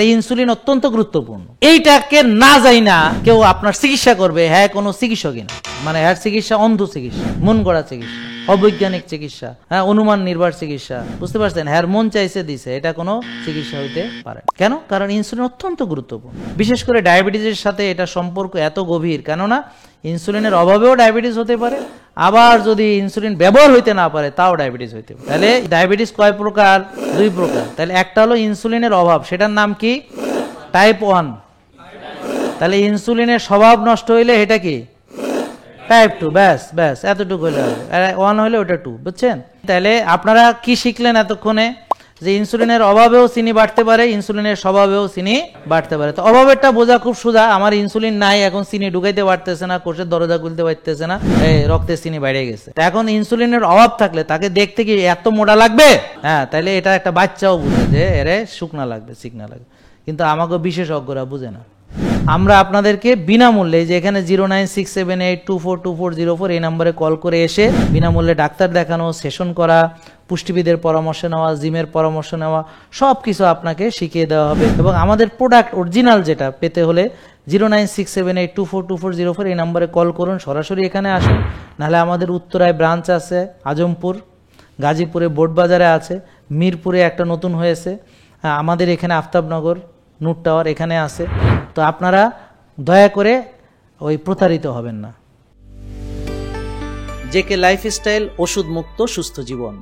Insulin অত্যন্ত গুরুত্বপূর্ণ। এইটাকে না যাই না কেউ আপনার চিকিৎসা করবে, হ্যাঁ কোনো চিকিৎসকই না, মানে হ্যাঁ চিকিৎসা অন্ধ চিকিৎসা, মন গড়া চিকিৎসা, অবৈজ্ঞানিক চিকিৎসা, হ্যাঁ অনুমান নির্ভর চিকিৎসা, বুঝতে পারছেন? হ্যাঁ মন চাইছে দিছে, এটা কোনো চিকিৎসা হইতে পারে কেন? কারণ ইনসুলিন অত্যন্ত গুরুত্বপূর্ণ। বিশেষ করে ডায়াবেটিসের সাথে এটা সম্পর্ক এত গভীর, কেননা ইনসুলিনের অভাবেও ডায়াবেটিস হতে পারে, আবার যদি ইনসুলিন ব্যবহার হইতে না পারে তাও ডায়াবেটিস হইতে পারে। তাহলে ডায়াবেটিস কয় প্রকার? দুই প্রকার। তাহলে একটা হলো ইনসুলিনের অভাব, সেটার নাম কি? টাইপ 1। তাহলে ইনসুলিনের স্বভাব নষ্ট হইলে এটা কি? টাইপ 2। ব্যাস ব্যাস এতটুকু হইলে হবে। 1 হলে ওটা 2, বুঝছেন? তাহলে আপনারা কি শিখলেন এতক্ষণে? যে ইনসুলিনের অভাবেও চিনি বাড়তে পারে, ইনসুলিনের স্বভাবেও চিনি বাড়তে পারে। তো অভাবেরটা বোঝা খুব সোজা। আমার ইনসুলিন নাই, এখন চিনি ঢুকাইতে পারতেছে না, কোষের দরজা খুলতে পারতেছে না, রক্তে চিনি বেড়ে গেছে। এখন ইনসুলিনের অভাব থাকলে তাকে দেখতে কি এত মোটা লাগবে? হ্যাঁ, তাইলে এটা একটা বাচ্চাও বুঝে যে এরে শুকনা লাগবে, চিকনা লাগবে, কিন্তু আমাকে বিশেষজ্ঞরা বুঝে না। আমরা আপনাদেরকে বিনামূল্যে, যে এখানে 09678242404 এই নম্বরে কল করে এসে বিনামূল্যে ডাক্তার দেখানো, সেশন করা, পুষ্টিবিদের পরামর্শ নেওয়া, জিমের পরামর্শ নেওয়া, সব কিছু আপনাকে শিখিয়ে দেওয়া হবে। এবং আমাদের প্রোডাক্ট অরিজিনাল যেটা পেতে হলে 09678242404 এই নম্বরে কল করুন, সরাসরি এখানে আসুন। নাহলে আমাদের উত্তরায় ব্রাঞ্চ আছে, আজমপুর, গাজীপুরে বোর্ডবাজারে আছে, মিরপুরে একটা নতুন হয়েছে, আমাদের এখানে আফতাবনগর নূর টাওয়ার এখানে আছে। তো আপনারা দয়া করে ওই প্রতারিত হবেন না। জেকে লাইফস্টাইল, ওষুধ মুক্ত সুস্থ জীবন।